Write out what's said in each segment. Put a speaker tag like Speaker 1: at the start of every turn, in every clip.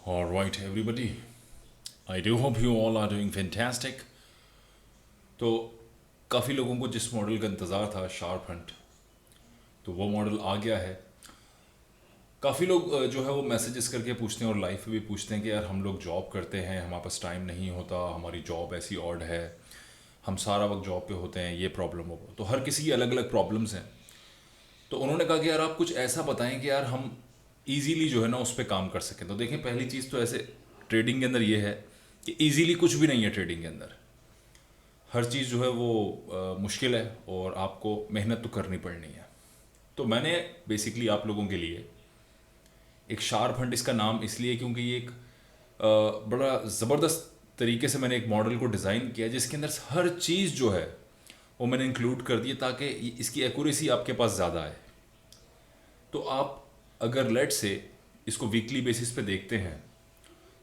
Speaker 1: All right, everybody. I do hope you all are doing fantastic. तो काफ़ी लोगों को जिस मॉडल का इंतज़ार था शार्प हंट, तो वो मॉडल आ गया है। काफ़ी लोग जो है वो मैसेजेस करके पूछते हैं और लाइव पे भी पूछते हैं कि यार हम लोग जॉब करते हैं, हमारे पास टाइम नहीं होता, हमारी जॉब ऐसी ऑड है, हम सारा वक्त जॉब पे होते हैं, ये प्रॉब्लम हो। तो हर किसी की अलग अलग प्रॉब्लम्स हैं। तो उन्होंने कहा कि यार आप कुछ ऐसा बताएं कि यार हम इजीली जो है ना उस पर काम कर सकें। तो देखें, पहली चीज़ तो ऐसे ट्रेडिंग के अंदर ये है कि इजीली कुछ भी नहीं है ट्रेडिंग के अंदर। हर चीज़ जो है वो मुश्किल है और आपको मेहनत तो करनी पड़नी है। तो मैंने बेसिकली आप लोगों के लिए एक शार्प हंट, इसका नाम इसलिए क्योंकि ये एक बड़ा ज़बरदस्त तरीके से मैंने एक मॉडल को डिज़ाइन किया जिसके अंदर हर चीज़ जो है वो मैंने इंक्लूड कर दी ताकि इसकी एक्यूरेसी आपके पास ज़्यादा है। तो आप अगर लेट से इसको वीकली बेसिस पे देखते हैं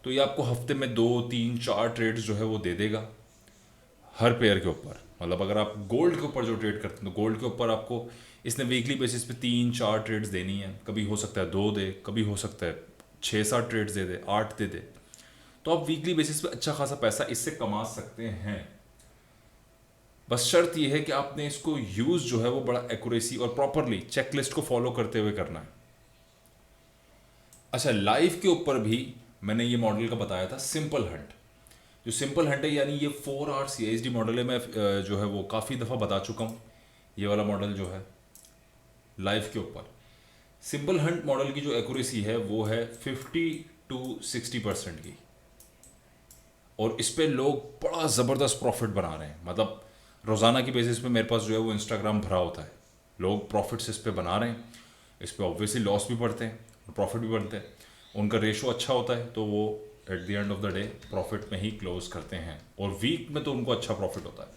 Speaker 1: तो ये आपको हफ्ते में 2 3 4 ट्रेड्स जो है वो दे देगा हर पेयर के ऊपर। मतलब अगर आप गोल्ड के ऊपर जो ट्रेड करते हैं तो गोल्ड के ऊपर आपको इसने वीकली बेसिस पे 3 4 ट्रेड्स देनी है। कभी हो सकता है 2 दे, कभी हो सकता है 6 7 ट्रेड्स दे दे, 8 दे दे। तो आप वीकली बेसिस पे अच्छा खासा पैसा इससे कमा सकते हैं। बस शर्त यह है कि आपने इसको यूज़ जो है वो बड़ा एक्यूरेसी और प्रॉपरली चेकलिस्ट को फॉलो करते हुए करना है। अच्छा, लाइव के ऊपर भी मैंने ये मॉडल का बताया था सिंपल हंट। जो सिंपल हंट है यानी ये 4 आवर CISD मॉडल है। मैं जो है वो काफ़ी दफ़ा बता चुका हूँ ये वाला मॉडल जो है लाइव के ऊपर। सिंपल हंट मॉडल की जो एक्यूरेसी है वो है 50 to 60% की, और इस पे लोग बड़ा ज़बरदस्त प्रॉफिट बना रहे हैं। मतलब रोज़ाना की बेसिस पे मेरे पास जो है वो इंस्टाग्राम भरा होता है, लोग प्रॉफिट्स इस पे बना रहे हैं। इस पे ऑब्वियसली लॉस भी पड़ते हैं और प्रॉफिट भी बढ़ते हैं। उनका रेशो अच्छा होता है तो वो at the end of the day profit में ही क्लोज करते हैं, और वीक में तो उनको अच्छा प्रॉफिट होता है।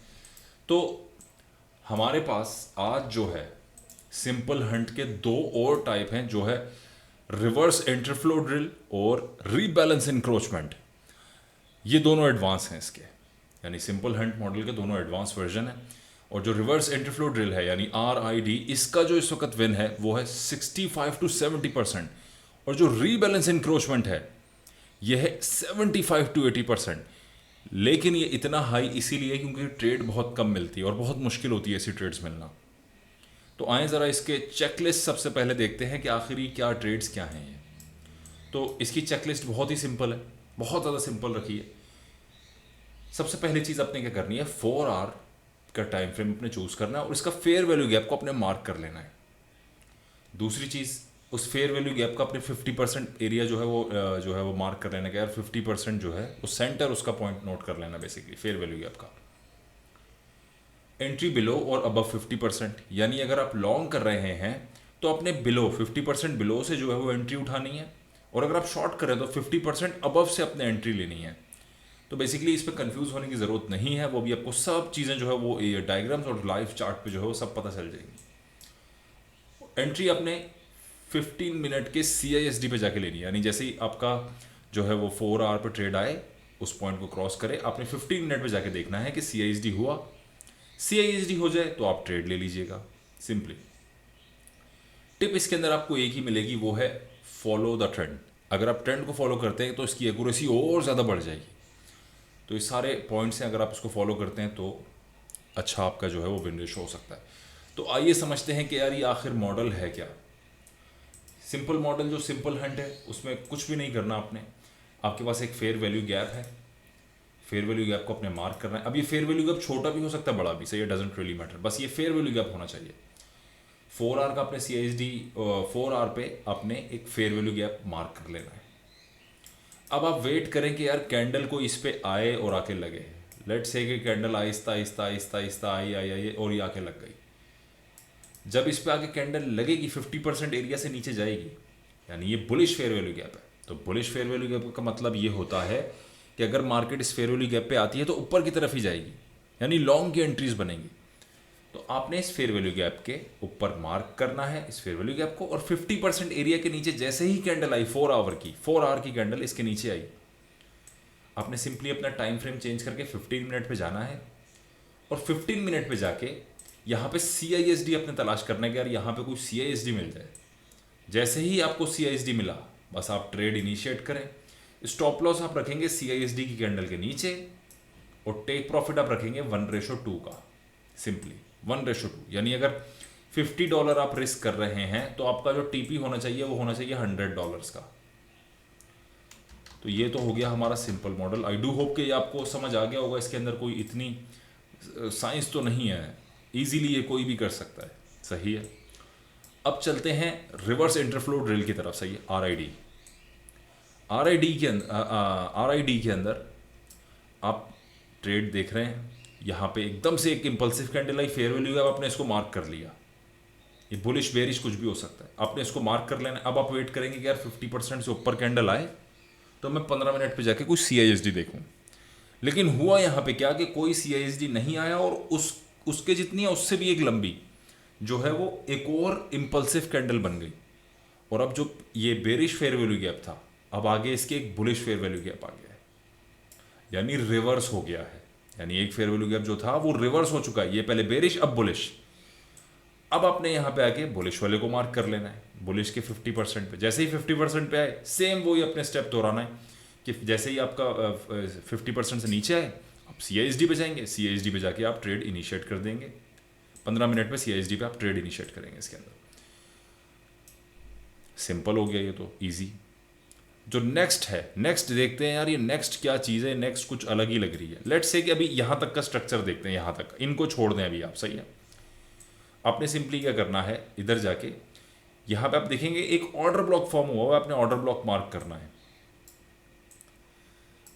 Speaker 1: तो हमारे पास आज जो है सिंपल हंट के 2 और टाइप हैं, जो है रिवर्स इंटरफ्लो ड्रिल और रीबैलेंस इंक्रोचमेंट। ये दोनों एडवांस हैं इसके, यानी सिंपल हंट मॉडल के दोनों एडवांस वर्जन है। और जो रिवर्स इंटरफ्लो ड्रिल है यानी RID, इसका जो इस वक्त विन है वो है 65 to 70%। और जो रीबैलेंस इंक्रोचमेंट है ये है 75 to 80%। लेकिन ये इतना हाई इसीलिए क्योंकि ट्रेड बहुत कम मिलती है और बहुत मुश्किल होती है ऐसी ट्रेड्स मिलना। तो आए ज़रा इसके चेकलिस्ट सबसे पहले देखते हैं कि आखिर ये क्या ट्रेड्स क्या हैं ये। तो इसकी चेकलिस्ट बहुत ही सिंपल है, बहुत ज़्यादा सिंपल रखी है। सबसे पहली चीज़ आपने क्या करनी है, 4 आवर का टाइम फ्रेम अपने चूज़ करना है और इसका फेयर वैल्यू गैप को अपने मार्क कर लेना है। दूसरी चीज़, उस फेयर वैल्यू गैप का अपने 50% एरिया जो है वो मार्क कर लेना कि यार 50% जो है वो सेंटर उसका पॉइंट नोट कर लेना बेसिकली फेयर वैल्यू गैप का। एंट्री बिलो और अबव 50%, यानी अगर आप लॉन्ग कर रहे हैं तो अपने बिलो 50% बिलो से जो है वो एंट्री उठानी है, और अगर आप शॉर्ट कर रहे हैं तो 50% अबव से अपने एंट्री लेनी है। तो बेसिकली इस पर कंफ्यूज होने की ज़रूरत नहीं है, वो भी आपको सब चीज़ें जो है वो डायग्राम्स और लाइव चार्ट पे जो है वो सब पता चल जाएगी। एंट्री अपने 15 मिनट के CISD पे जाके लेनी है, यानी जैसे ही आपका जो है वो 4 आवर पे ट्रेड आए, उस पॉइंट को क्रॉस करे, आपने 15 मिनट पे जाके देखना है कि CISD हुआ। CISD हो जाए तो आप ट्रेड ले लीजिएगा सिंपली। टिप इसके अंदर आपको एक ही मिलेगी, वो है फॉलो द ट्रेंड। अगर आप ट्रेंड को फॉलो करते हैं तो इसकी एक्यूरेसी और ज़्यादा बढ़ जाएगी। तो ये सारे पॉइंट्स हैं, अगर आप इसको फॉलो करते हैं तो अच्छा आपका जो है वो विन रेशो हो सकता है। तो आइए समझते हैं कि यार ये आखिर मॉडल है क्या। सिंपल मॉडल जो सिंपल हंट है उसमें कुछ भी नहीं करना आपने। आपके पास एक फेयर वैल्यू गैप है, फेयर वैल्यू गैप को अपने मार्क करना है। अब ये फेयर वैल्यू गैप छोटा भी हो सकता है, बड़ा भी, सही, डजेंट रियली मैटर, बस ये फेयर वैल्यू गैप होना चाहिए। 4 आवर का अपने CISD 4 आवर पे आपने एक फेयर वैल्यू गैप मार्क कर लेना है। अब आप वेट करें कि यार कैंडल को इस पे आए और आके लगे। लेट से कि कैंडल आहिस्ता आहिस्ता आहिस्ता आहिस्ता आई आई आई और ये आके लग गई। जब इस पे आके कैंडल लगेगी 50% एरिया से नीचे जाएगी, यानी ये बुलिश फेयर वैल्यू गैप है। तो बुलिश फेयर वैल्यू गैप का मतलब ये होता है कि अगर मार्केट इस फेयर वैल्यू गैप पे आती है तो ऊपर की तरफ ही जाएगी, यानी लॉन्ग की एंट्रीज बनेंगी। तो आपने इस फेयर वैल्यू गैप के ऊपर मार्क करना है इस फेयर वैल्यू गैप को, और 50% एरिया के नीचे जैसे ही कैंडल आई 4 आवर की कैंडल इसके नीचे आई, आपने सिंपली अपना टाइम फ्रेम चेंज करके 15 मिनट पे जाना है, और 15 मिनट पे जाके यहाँ पे CISD अपने तलाश करना है कि यार यहाँ पे कोई CISD मिल जाए। जैसे ही आपको CISD मिला बस आप ट्रेड इनिशिएट करें। स्टॉप लॉस आप रखेंगे CISD की कैंडल के नीचे, और टेक प्रॉफिट आप रखेंगे 1:2 का, सिंपली 1:2। यानी अगर $50 आप रिस्क कर रहे हैं तो आपका जो टीपी होना चाहिए वो होना चाहिए $100 का। तो ये तो हो गया हमारा simple model. I do hope कि ये आपको समझ आ गया होगा। इसके अंदर कोई इतनी साइंस तो नहीं है, इजीली ये कोई भी कर सकता है। सही है। अब चलते हैं रिवर्स इंटरफ्लो ड्रिल की तरफ। सही है। RID के अंदर आप ट्रेड देख रहे हैं, यहाँ पे एकदम से एक इंपल्सिव कैंडल आई, फेयर वैल्यू है, आपने इसको मार्क कर लिया। ये बुलिश बेरिश कुछ भी हो सकता है, आपने इसको मार्क कर लेना। अब आप वेट करेंगे कि यार 50% से ऊपर कैंडल आए तो मैं 15 मिनट पे जाके कुछ CISD देखूं। लेकिन हुआ यहाँ पे क्या कि कोई CISD नहीं आया, और उसके जितनी है उससे भी एक लंबी जो है वो एक और इम्पल्सिव कैंडल बन गई। और अब जो ये बेरिश फेयर वैल्यू गैप था, अब आगे इसके एक बुलिश फेयर वैल्यू गैप आ गया है, यानी रिवर्स हो गया है। यानी एक फेयर वैल्यू गैप जो था वो रिवर्स हो चुका है। ये पहले बेरिश, अब बुलिश। अब आपने यहाँ पे आके बुलिश वाले को मार्क कर लेना है, बुलिश के 50% पे। जैसे ही 50% पे आए, सेम वही अपने स्टेप दोहराना है कि जैसे ही आपका 50% से नीचे आए, आप CISD पे जाएंगे, CISD पे जाके आप ट्रेड इनिशिएट कर देंगे। 15 मिनट में CISD पे आप ट्रेड इनिशिएट करेंगे। इसके अंदर सिंपल हो गया, ये तो ईजी। जो नेक्स्ट है, नेक्स्ट देखते हैं यार ये नेक्स्ट क्या चीज़ है। नेक्स्ट कुछ अलग ही लग रही है। लेट्स से कि अभी यहाँ तक का स्ट्रक्चर देखते हैं, यहाँ तक इनको छोड़ दें अभी आप। सही है। आपने सिंपली क्या करना है, इधर जाके यहाँ पे आप देखेंगे एक ऑर्डर ब्लॉक फॉर्म हुआ है, आपने ऑर्डर ब्लॉक मार्क करना है।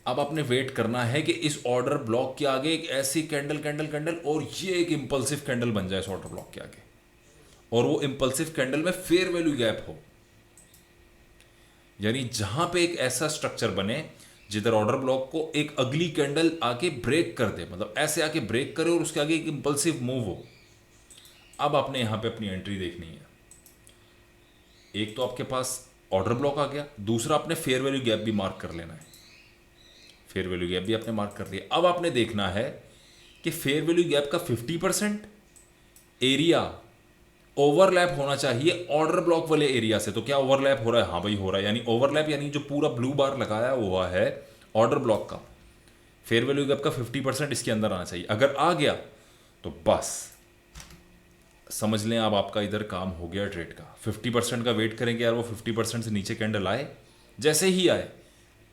Speaker 1: अब आपने वेट करना है कि इस ऑर्डर ब्लॉक के आगे एक ऐसी कैंडल कैंडल कैंडल और ये एक इंपल्सिव कैंडल बन जाए इस ऑर्डर ब्लॉक के आगे, और वो इंपल्सिव कैंडल में फेयर वैल्यू गैप हो। यानी जहां पे एक ऐसा स्ट्रक्चर बने जिधर ऑर्डर ब्लॉक को एक अगली कैंडल आके ब्रेक कर दे, मतलब ऐसे आके ब्रेक करे और उसके आगे एक इंपल्सिव मूव हो। अब आपने यहां पे अपनी एंट्री देखनी है। एक तो आपके पास ऑर्डर ब्लॉक आ गया, दूसरा आपने फेयर वैल्यू गैप भी मार्क कर लेना है। फेयर वैल्यू गैप भी आपने मार्क कर लिया। अब आपने देखना है कि फेयर वैल्यू गैप का 50% एरिया ओवरलैप होना चाहिए ऑर्डर ब्लॉक वाले एरिया से। तो क्या ओवरलैप हो रहा है? हाँ भाई हो रहा है। यानी ओवरलैप यानी जो पूरा ब्लू बार लगाया हुआ है ऑर्डर ब्लॉक का, फेयर वैल्यू गैप का 50% इसके अंदर आना चाहिए। अगर आ गया तो बस समझ लें अब आपका इधर काम हो गया ट्रेड का। 50% का वेट करेंगे यार वो 50% से नीचे कैंडल आए, जैसे ही आए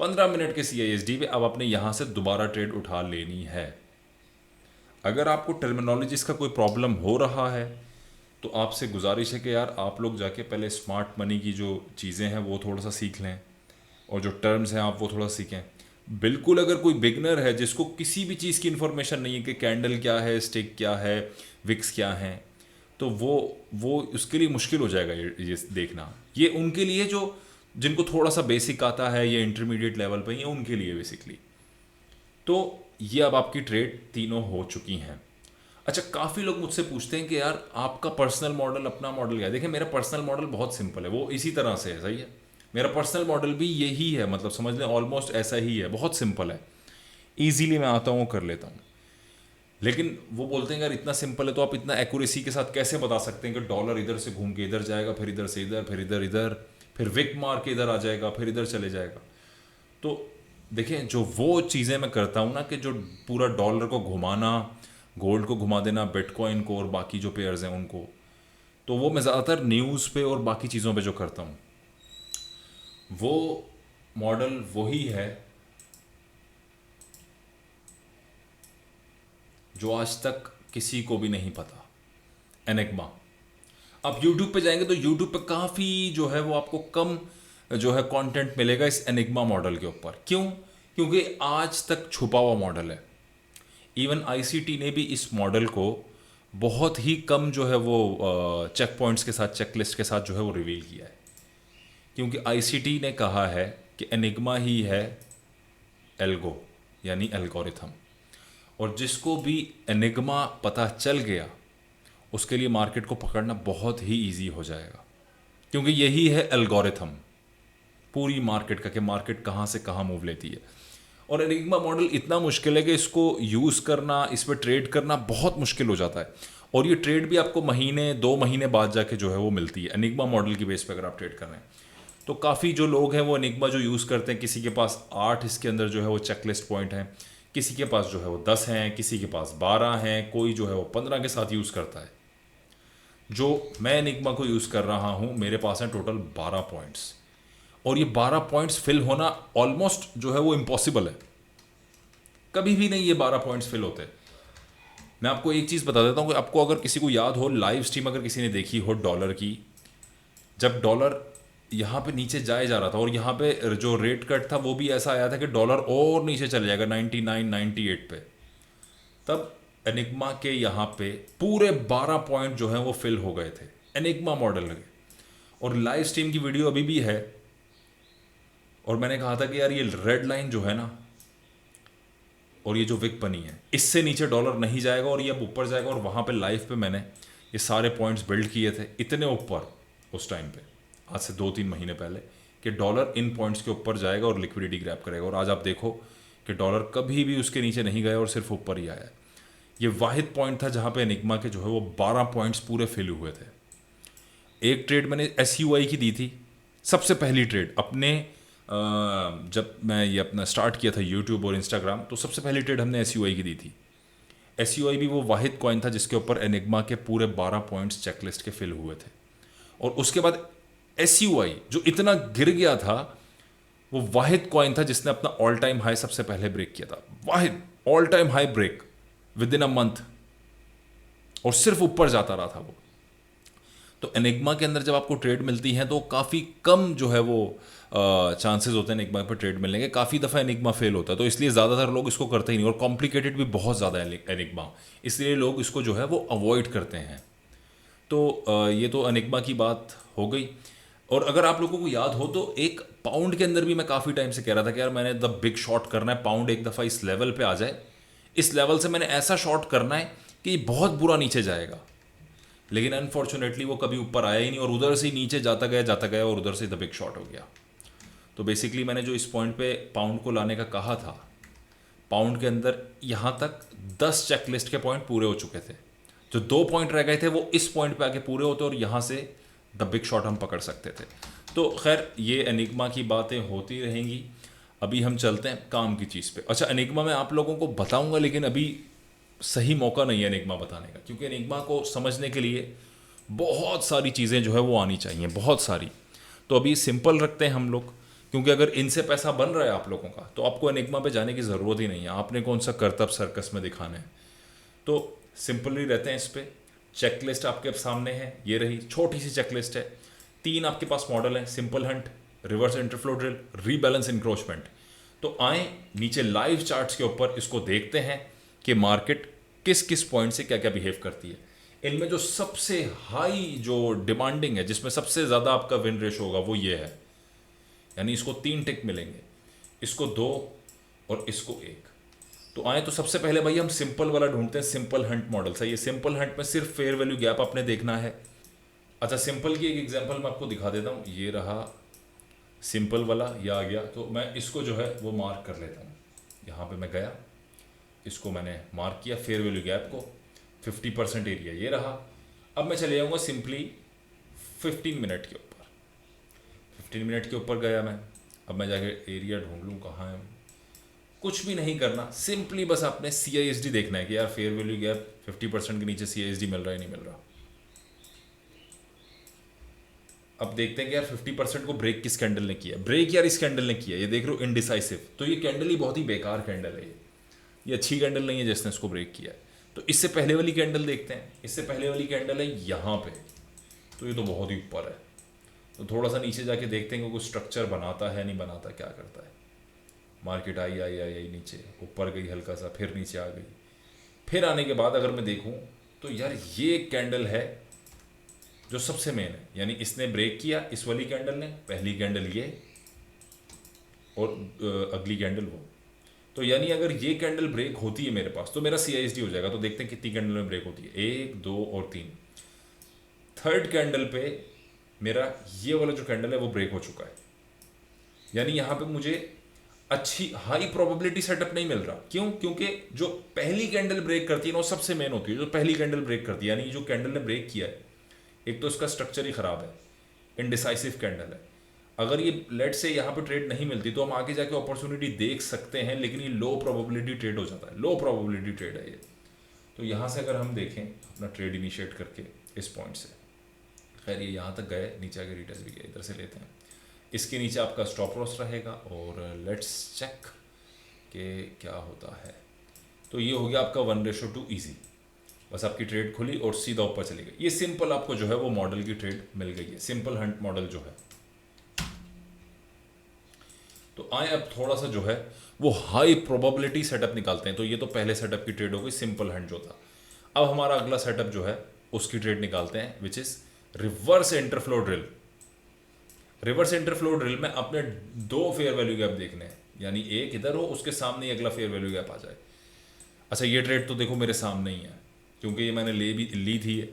Speaker 1: 15 मिनट के CISD पे अब आपने यहां से दोबारा ट्रेड उठा लेनी है। अगर आपको टर्मिनोलॉजीज का कोई प्रॉब्लम हो रहा है तो आपसे गुजारिश है कि यार आप लोग जाके पहले स्मार्ट मनी की जो चीज़ें हैं वो थोड़ा सा सीख लें, और जो टर्म्स हैं आप वो थोड़ा सीखें। बिल्कुल अगर कोई बिगनर है जिसको किसी भी चीज़ की इन्फॉर्मेशन नहीं है कि कैंडल क्या है, स्टिक क्या है, विक्स क्या है, तो वो उसके लिए मुश्किल हो जाएगा ये देखना। ये उनके लिए जो जिनको थोड़ा सा बेसिक आता है, ये इंटरमीडिएट लेवल पे ही है, उनके लिए बेसिकली। तो ये अब आपकी ट्रेड तीनों हो चुकी हैं। अच्छा, काफ़ी लोग मुझसे पूछते हैं कि यार आपका पर्सनल मॉडल, अपना मॉडल क्या है? देखिए मेरा पर्सनल मॉडल बहुत सिंपल है, वो इसी तरह से है। सही है। मेरा पर्सनल मॉडल भी यही है, मतलब समझ लें ऑलमोस्ट ऐसा ही है, बहुत सिंपल है। ईजीली मैं आता हूँ, कर लेता हूँ। लेकिन वो बोलते हैं यार इतना सिंपल है तो आप इतना एक्यूरेसी के साथ कैसे बता सकते हैं कि डॉलर इधर से घूम के इधर जाएगा, फिर इधर से इधर, फिर इधर इधर, फिर विक मार के इधर आ जाएगा, फिर इधर चले जाएगा। तो देखें जो वो चीज़ें मैं करता हूँ ना, कि जो पूरा डॉलर को घुमाना, गोल्ड को घुमा देना, बिटकॉइन को और बाकी जो पेयर्स हैं उनको, तो वो मैं ज़्यादातर न्यूज़ पे और बाकी चीज़ों पे जो करता हूँ वो मॉडल वही है जो आज तक किसी को भी नहीं पता, एनिग्मा। आप YouTube पे जाएंगे तो YouTube पे काफ़ी जो है वो आपको कम जो है कंटेंट मिलेगा इस एनिग्मा मॉडल के ऊपर। क्यों? क्योंकि आज तक छुपा हुआ मॉडल है। इवन ICT ने भी इस मॉडल को बहुत ही कम जो है वो चेक पॉइंट्स के साथ, चेकलिस्ट के साथ जो है वो रिवील किया है। क्योंकि ICT ने कहा है कि एनिग्मा ही है एल्गो, यानी एल्गोरिथम, और जिसको भी एनिग्मा पता चल गया उसके लिए मार्केट को पकड़ना बहुत ही इजी हो जाएगा, क्योंकि यही है एल्गोरिथम पूरी मार्केट का, कि मार्केट कहाँ से कहाँ मूव लेती है। और एनिग्मा मॉडल इतना मुश्किल है कि इसको यूज़ करना, इस पर ट्रेड करना बहुत मुश्किल हो जाता है। और ये ट्रेड भी आपको महीने 2 महीने बाद जाके जो है वो मिलती है एनिग्मा मॉडल की बेस पे अगर आप ट्रेड कर रहे हैं। तो काफ़ी जो लोग हैं वो एनिग्मा जो यूज़ करते हैं, किसी के पास 8 इसके अंदर जो है वो चेकलिस्ट पॉइंट हैं, किसी के पास जो है वो 10 हैं, किसी के पास 12 हैं, कोई जो है वो 15 के साथ यूज़ करता है। जो मैं एनिग्मा को यूज़ कर रहा हूँ मेरे पास हैं टोटल 12 पॉइंट्स, और ये 12 पॉइंट्स फिल होना ऑलमोस्ट जो है वो इम्पॉसिबल है। कभी भी नहीं ये 12 पॉइंट्स फिल होते। मैं आपको एक चीज़ बता देता हूँ कि आपको अगर किसी को याद हो, लाइव स्ट्रीम अगर किसी ने देखी हो डॉलर की, जब डॉलर यहाँ पे नीचे जाए जा रहा था और यहाँ पे जो रेट कट था वो भी ऐसा आया था कि डॉलर और नीचे चले जाएगा 99 98 पे, तब एनिग्मा के यहाँ पे पूरे 12 पॉइंट जो हैं वो फिल हो गए थे एनिग्मा मॉडल के। और लाइव स्ट्रीम की वीडियो अभी भी है, और मैंने कहा था कि यार ये रेड लाइन जो है ना, और ये जो विक बनी है, इससे नीचे डॉलर नहीं जाएगा और ये अब ऊपर जाएगा। और वहाँ पे लाइव पे मैंने ये सारे पॉइंट्स बिल्ड किए थे इतने ऊपर उस टाइम पे, आज से 2-3 महीने पहले, कि डॉलर इन पॉइंट्स के ऊपर जाएगा और लिक्विडिटी ग्रैब करेगा। और आज आप देखो कि डॉलर कभी भी उसके नीचे नहीं गया और सिर्फ ऊपर ही आया है। ये वाहिद पॉइंट था जहाँ पे एनिग्मा के जो है वो 12 पॉइंट्स पूरे फिल हुए थे। एक ट्रेड मैंने SUI की दी थी, सबसे पहली ट्रेड अपने जब मैं ये अपना स्टार्ट किया था यूट्यूब और इंस्टाग्राम, तो सबसे पहली ट्रेड हमने SUI की दी थी। SUI भी वो वाहिद कॉइन था जिसके ऊपर एनिग्मा के पूरे 12 पॉइंट्स चेकलिस्ट के फिल हुए थे। और उसके बाद SUI जो इतना गिर गया था, वो वाहिद कॉइन था जिसने अपना ऑल टाइम हाई सबसे पहले ब्रेक किया था। वाहिद all time high break within a month, और सिर्फ ऊपर जाता रहा था वो। तो एनिग्मा के अंदर जब आपको ट्रेड मिलती है तो काफ़ी कम जो है वो चांसेस होते हैं एनिग्मा पर ट्रेड मिलने के। काफ़ी दफ़ा एनिग्मा फेल होता है, तो इसलिए ज़्यादातर लोग इसको करते ही नहीं, और कॉम्प्लिकेटेड भी बहुत ज़्यादा है एनिग्मा, इसलिए लोग इसको जो है वो अवॉइड करते हैं। तो ये तो एनिग्मा की बात हो गई। और अगर आप लोगों को याद हो तो एक पाउंड के अंदर भी मैं काफ़ी टाइम से कह रहा था कि यार मैंने द बिग शॉट करना है, पाउंड एक दफ़ा इस लेवल पे आ जाए, इस लेवल से मैंने ऐसा शॉट करना है कि ये बहुत बुरा नीचे जाएगा। लेकिन अनफॉर्चुनेटली वो कभी ऊपर आया ही नहीं, और उधर से ही नीचे जाता गया और उधर से द बिग शॉट हो गया। तो बेसिकली मैंने जो इस पॉइंट पे पाउंड को लाने का कहा था, पाउंड के अंदर यहाँ तक 10 चेकलिस्ट के पॉइंट पूरे हो चुके थे। जो 2 पॉइंट रह गए थे वो इस पॉइंट पे आके पूरे होते और यहाँ से द बिग शॉट हम पकड़ सकते थे। तो खैर ये एनिग्मा की बातें होती रहेंगी। अभी हम चलते हैं काम की चीज़ पे। अच्छा, एनिग्मा मैं आप लोगों को बताऊंगा, लेकिन अभी सही मौका नहीं है एनिग्मा बताने का, क्योंकि एनिग्मा को समझने के लिए बहुत सारी चीज़ें जो है वो आनी चाहिए, बहुत सारी। तो अभी सिंपल रखते हैं हम लोग, क्योंकि अगर इनसे पैसा बन रहा है आप लोगों का तो आपको एनिग्मा पे जाने की ज़रूरत ही नहीं है। आपने कौन सा करतब सर्कस में दिखाना है। तो सिंपली रहते हैं इस पर। चेकलिस्ट आपके सामने है, ये रही छोटी सी चेकलिस्ट है। 3 आपके पास मॉडल हैं, simple hunt, reverse interflow drill, rebalance encroachment. तो आए नीचे लाइव चार्ट्स के ऊपर, इसको देखते हैं कि मार्केट किस किस पॉइंट से क्या क्या बिहेव करती है। इनमें जो सबसे हाई जो डिमांडिंग है, जिसमें सबसे ज़्यादा आपका विन रेशो होगा, वो ये है, यानी इसको 3 टिक मिलेंगे, इसको 2 और इसको 1। तो आए तो सबसे पहले भाई हम सिंपल वाला ढूंढते हैं, सिंपल हंट मॉडल। सही है, सिंपल हंट में सिर्फ फेयर वैल्यू गैप आपने देखना है। अच्छा, सिंपल की एक एग्जांपल मैं आपको दिखा देता हूँ। ये रहा सिंपल वाला, ये आ गया। तो मैं इसको जो है वो मार्क कर लेता हूँ। यहाँ पे मैं गया, इसको मैंने मार्क किया, फेयर वैल्यू गैप को, 50% एरिया ये रहा। अब मैं चले जाऊँगा सिंपली 15 मिनट के ऊपर। 15 मिनट के ऊपर गया मैं। अब मैं जाके एरिया ढूंढ लूँ कहाँ है। कुछ भी नहीं करना, सिंपली बस आपने CISD देखना है कि यार फेयर वैल्यू गैप 50% के नीचे CISD मिल रहा है नहीं मिल रहा। अब देखते हैं कि यार 50% को ब्रेक किस कैंडल ने किया। ब्रेक यार इस कैंडल ने किया, ये देख रहे हो इनडिसाइसिव। तो ये कैंडल ही बहुत ही बेकार कैंडल है, ये अच्छी कैंडल नहीं है जिसने इसको ब्रेक किया है। तो इससे पहले वाली कैंडल देखते हैं। इससे पहले वाली कैंडल है यहाँ पे, तो ये तो बहुत ही ऊपर है। तो थोड़ा सा नीचे जाके देखते हैं कि कोई स्ट्रक्चर बनाता है नहीं बनाता, क्या करता है। मार्केट आई आई आई आई नीचे, ऊपर गई हल्का सा, फिर नीचे आ गई। फिर आने के बाद अगर मैं देखूं तो यार ये कैंडल है जो सबसे मेन है, यानी इसने ब्रेक किया, इस वाली कैंडल ने, पहली कैंडल ये और अगली कैंडल वो। तो यानी अगर ये कैंडल ब्रेक होती है मेरे पास तो मेरा CISD हो जाएगा। तो देखते हैं कितनी कैंडल में ब्रेक होती है, 1 2 और 3। थर्ड कैंडल पे मेरा ये वाला जो कैंडल है वो ब्रेक हो चुका है, यानी यहाँ पे मुझे अच्छी हाई प्रोबेबिलिटी सेटअप नहीं मिल रहा। क्यों? क्योंकि जो पहली कैंडल ब्रेक करती है ना वो सबसे मेन होती है। जो पहली कैंडल ब्रेक करती है, यानी जो कैंडल ने ब्रेक किया है, एक तो इसका स्ट्रक्चर ही खराब है, इनडिसाइसिव कैंडल है। अगर ये लेट से यहाँ पे ट्रेड नहीं मिलती तो हम आगे जाके अपॉर्चुनिटी देख सकते हैं, लेकिन ये लो प्रोबेबिलिटी ट्रेड हो जाता है, लो प्रोबेबिलिटी ट्रेड है ये। तो यहाँ से अगर हम देखें अपना ट्रेड इनिशिएट करके इस पॉइंट से, खैर ये यहाँ तक गए, नीचे आके रिटेस्ट भी गए, इधर से लेते हैं, इसके नीचे आपका स्टॉप लॉस रहेगा और लेट्स चेक कि क्या होता है। तो ये हो गया आपका 1:2 ईजी, बस आपकी ट्रेड खुली और सीधा ऊपर चली गई। ये सिंपल आपको जो है वो मॉडल की ट्रेड मिल गई है, सिंपल हंट मॉडल जो है। तो आए अब थोड़ा सा जो है वो हाई प्रोबेबिलिटी सेटअप निकालते हैं। तो ये तो पहले सेटअप की ट्रेड हो गई, सिंपल हंट जो था। अब हमारा अगला सेटअप जो है उसकी ट्रेड निकालते हैं, which is reverse interflow drill. Reverse interflow drill में अपने दो फेयर वैल्यू गैप देखने हैं, यानी एक इधर हो, उसके सामने ही अगला फेयर वैल्यू गैप आ जाए। अच्छा ये ट्रेड तो देखो मेरे सामने ही है, क्योंकि ये मैंने ली थी ये,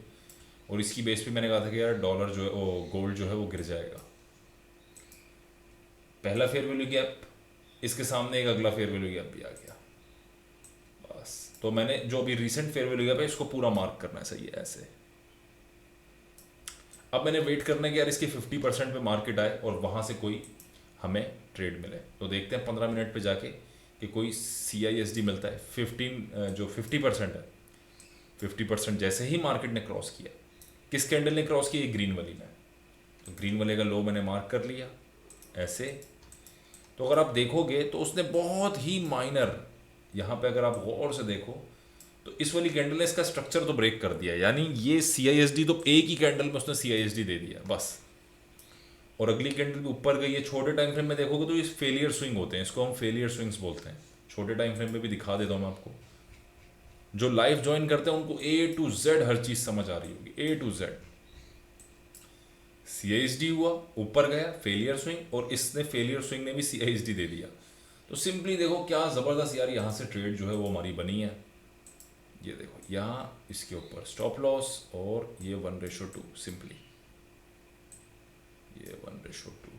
Speaker 1: और इसकी बेस पे मैंने कहा था कि यार डॉलर जो है वो गोल्ड जो है वो गिर जाएगा। पहला फेयर वैल्यू गैप, इसके सामने एक अगला फेयर वैल्यू गैप भी आ गया, बस। तो मैंने जो अभी रिसेंट फेयर वैल्यू गैप है इसको पूरा मार्क करना है, सही है ऐसे। अब मैंने वेट करना है कि यार इसके 50% पे मार्केट आए और वहां से कोई हमें ट्रेड मिले। तो देखते हैं 15 मिनट पे जाके कि कोई CISD मिलता है। 50% है, 50% जैसे ही मार्केट ने क्रॉस किया, किस कैंडल ने क्रॉस किया, ग्रीन वाली ने, तो ग्रीन वाले का लो मैंने मार्क कर लिया ऐसे। तो अगर आप देखोगे तो उसने बहुत ही माइनर, यहाँ पे अगर आप गौर से देखो तो इस वाली कैंडल ने इसका स्ट्रक्चर तो ब्रेक कर दिया, यानी ये CISD तो एक ही कैंडल में उसने CISD दे दिया बस। और अगली कैंडल भी ऊपर गई है। छोटे टाइम फ्रेम में देखोगे तो ये फेलियर स्विंग होते हैं, इसको हम फेलियर स्विंग्स बोलते हैं। छोटे टाइम फ्रेम में भी दिखा देता हूँ मैं आपको, जो लाइव ज्वाइन करते हैं उनको A to Z हर चीज समझ आ रही होगी, A to Z। CISD हुआ, ऊपर गया, फेलियर स्विंग, और इसने फेलियर स्विंग ने भी CISD दे दिया। तो सिंपली देखो क्या जबरदस्त यार यहाँ से ट्रेड जो है वो हमारी बनी है। ये देखो यहाँ इसके ऊपर स्टॉप लॉस और ये 1:2, सिंपली ये 1:2,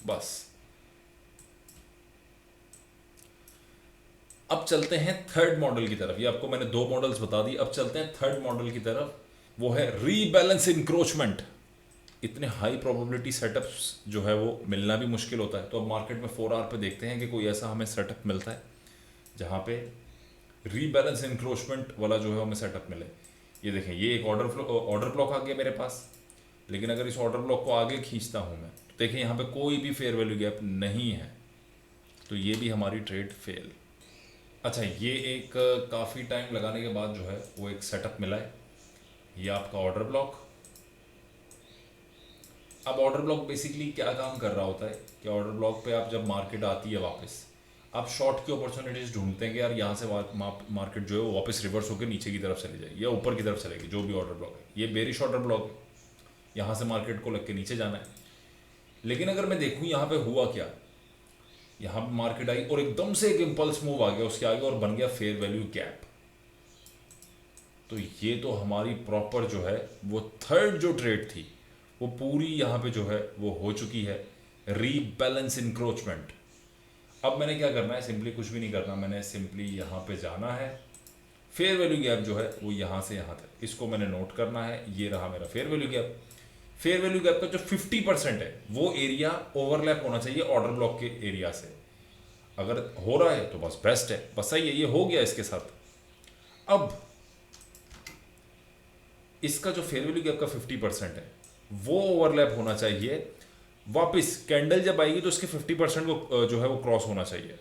Speaker 1: बस। अब चलते हैं थर्ड मॉडल की तरफ। ये आपको मैंने दो मॉडल्स बता दी, अब चलते हैं थर्ड मॉडल की तरफ, वो है रीबैलेंस इंक्रोचमेंट। इतने हाई प्रोबेबिलिटी सेटअप्स जो है वो मिलना भी मुश्किल होता है। तो अब मार्केट में 4 आवर पे देखते हैं कि कोई ऐसा हमें सेटअप मिलता है जहाँ पे रीबैलेंस इंक्रोचमेंट वाला जो है हमें सेटअप मिले। ये देखें, ये एक ऑर्डर ब्लॉक आ गया मेरे पास, लेकिन अगर इस ऑर्डर ब्लॉक को आगे खींचता हूँ मैं तो देखें यहाँ पे कोई भी फेयर वैल्यू गैप नहीं है, तो ये भी हमारी ट्रेड फेल। अच्छा ये एक काफ़ी टाइम लगाने के बाद जो है वो एक सेटअप मिला है, ये आपका ऑर्डर ब्लॉक। अब ऑर्डर ब्लॉक बेसिकली क्या काम कर रहा होता है कि ऑर्डर ब्लॉक पे आप जब मार्केट आती है वापस, आप शॉर्ट की अपॉर्चुनिटीज ढूंढते हैं कि यार यहाँ से मार्केट जो है वो वापस रिवर्स होकर नीचे की तरफ चली जाएगी या ऊपर की तरफ चलेगी, जो भी ऑर्डर ब्लॉक है। ये बेरिश ऑर्डर ब्लॉक है, यहाँ से मार्केट को लग के नीचे जाना है। लेकिन अगर मैं देखूँ यहाँ पे हुआ क्या, यहाँ पे मार्केट आई और एकदम से एक इम्पल्स मूव आ गया उसके आगे और बन गया फेयर वैल्यू गैप। तो ये तो हमारी प्रॉपर जो है वो थर्ड जो ट्रेड थी वो पूरी यहाँ पे जो है वो हो चुकी है, रीबैलेंस इंक्रोचमेंट। अब मैंने क्या करना है, सिंपली कुछ भी नहीं करना, मैंने सिंपली यहाँ पे जाना है। फेयर वैल्यू गैप जो है वो यहाँ से यहाँ तक, इसको मैंने नोट करना है। ये रहा मेरा fair value gap. Fair value gap का जो 50% है वो एरिया ओवरलैप होना चाहिए ऑर्डर ब्लॉक के एरिया से। अगर हो रहा है तो बस बेस्ट है, बस सही है, ये हो गया इसके साथ। अब इसका जो फेयर वैल्यू गैप का 50% है वो ओवरलैप होना चाहिए वापस। कैंडल जब आएगी तो उसके 50% को जो है वो क्रॉस होना चाहिए।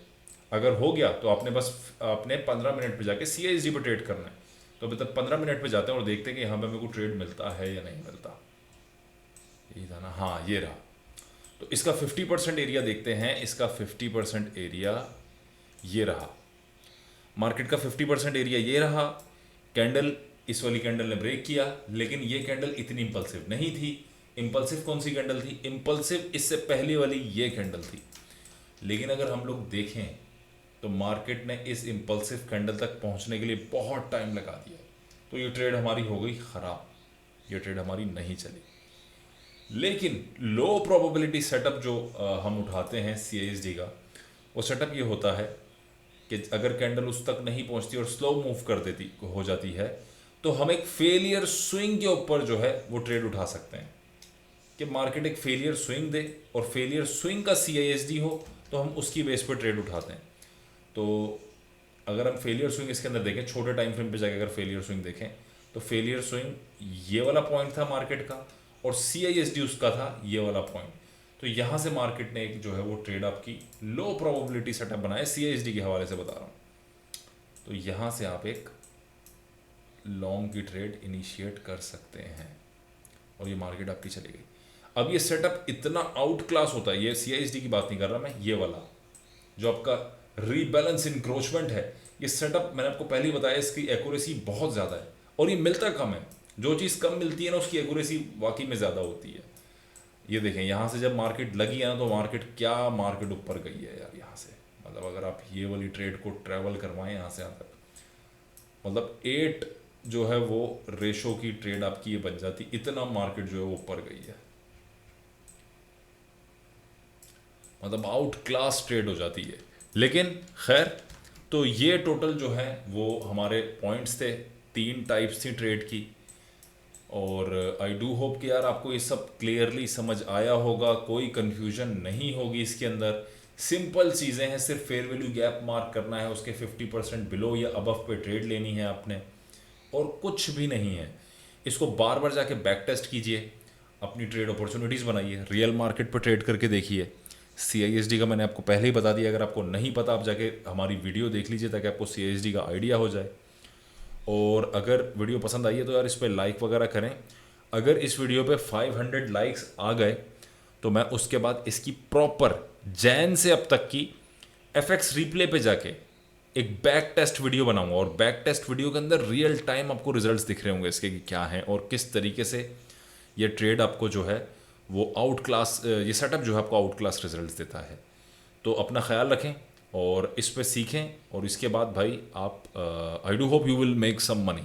Speaker 1: अगर हो गया तो आपने बस अपने 15 मिनट पे जाके CISD पे ट्रेड करना है। तो अभी तक 15 मिनट पे जाते हैं और देखते हैं कि यहाँ पे मेरे को ट्रेड मिलता है या नहीं मिलता। यही था ना, हाँ ये रहा। तो इसका 50% एरिया देखते हैं। इसका 50% एरिया ये रहा, मार्केट का 50% एरिया ये रहा। कैंडल, इस वाली कैंडल ने ब्रेक किया, लेकिन ये कैंडल इतनी इंपल्सिव नहीं थी। इंपल्सिव कौन सी कैंडल थी? इंपल्सिव इससे पहले वाली ये कैंडल थी। लेकिन अगर हम लोग देखें तो मार्केट ने इस इंपल्सिव कैंडल तक पहुंचने के लिए बहुत टाइम लगा दिया। तो ये ट्रेड हमारी हो गई खराब, ये ट्रेड हमारी नहीं चली। लेकिन लो प्रोबेबिलिटी सेटअप जो हम उठाते हैं CISD का, वो सेटअप ये होता है कि अगर कैंडल उस तक नहीं पहुंचती और स्लो मूव कर देती हो जाती है तो हम एक फेलियर स्विंग के ऊपर जो है वो ट्रेड उठा सकते हैं। कि मार्केट एक फेलियर स्विंग दे और फेलियर स्विंग का CISD हो तो हम उसकी बेस पर ट्रेड उठाते हैं। तो अगर हम फेलियर स्विंग इसके अंदर देखें, छोटे टाइम फ्रेम पे जाके अगर फेलियर स्विंग देखें तो फेलियर स्विंग ये वाला पॉइंट था मार्केट का और CISD उसका था ये वाला पॉइंट। तो यहाँ से मार्केट ने एक जो है वो ट्रेड आपकी लो प्रोबेबिलिटी सेटअप बनाया, CISD के हवाले से बता रहा हूँ। तो यहाँ से आप एक लॉन्ग की ट्रेड इनिशिएट कर सकते हैं और ये मार्केट आपकी चली गई। अब ये सेटअप इतना आउट क्लास होता है, ये CISD की बात नहीं कर रहा मैं, ये वाला जो आपका रीबैलेंस इंक्रोचमेंट है, ये सेटअप मैंने आपको पहले ही बताया इसकी एक्यूरेसी बहुत ज़्यादा है और ये मिलता कम है। जो चीज़ कम मिलती है ना उसकी एक्यूरेसी वाकई में ज़्यादा होती है। ये देखें यहाँ से जब मार्केट लगी है ना तो मार्केट ऊपर गई है यार यहाँ से। मतलब अगर आप ये वाली ट्रेड को ट्रैवल करवाएं यहाँ से यहाँ तक, मतलब 8 जो है वो रेशो की ट्रेड आपकी ये बन जाती, इतना मार्केट जो है वो ऊपर गई है, मतलब आउट क्लास ट्रेड हो जाती है। लेकिन खैर, तो ये टोटल जो है वो हमारे पॉइंट्स थे, 3 टाइप्स थी ट्रेड की। और आई डू होप कि यार आपको ये सब क्लियरली समझ आया होगा, कोई कन्फ्यूजन नहीं होगी इसके अंदर। सिंपल चीज़ें हैं, सिर्फ फेयर वैल्यू गैप मार्क करना है, उसके 50% बिलो या अबव पे ट्रेड लेनी है आपने, और कुछ भी नहीं है। इसको बार बार जाके बैक टेस्ट कीजिए, अपनी ट्रेड अपॉर्चुनिटीज़ बनाइए, रियल मार्केट पर ट्रेड करके देखिए। CISD का मैंने आपको पहले ही बता दिया, अगर आपको नहीं पता आप जाके हमारी वीडियो देख लीजिए ताकि आपको CISD का आइडिया हो जाए। और अगर वीडियो पसंद आई है तो यार इस पर लाइक वगैरह करें। अगर इस वीडियो पे 500 लाइक्स आ गए तो मैं उसके बाद इसकी प्रॉपर जैन से अब तक की FX रिप्ले पे जाके एक बैक टेस्ट वीडियो बनाऊंगा, और बैक टेस्ट वीडियो के अंदर रियल टाइम आपको रिजल्ट्स दिख रहे होंगे इसके कि क्या हैं और किस तरीके से ये ट्रेड आपको जो है वो आउट क्लास, ये सेटअप जो है आपको आउट क्लास रिजल्ट्स देता है। तो अपना ख्याल रखें और इस पे सीखें, और इसके बाद भाई आप I do hope you will make some money.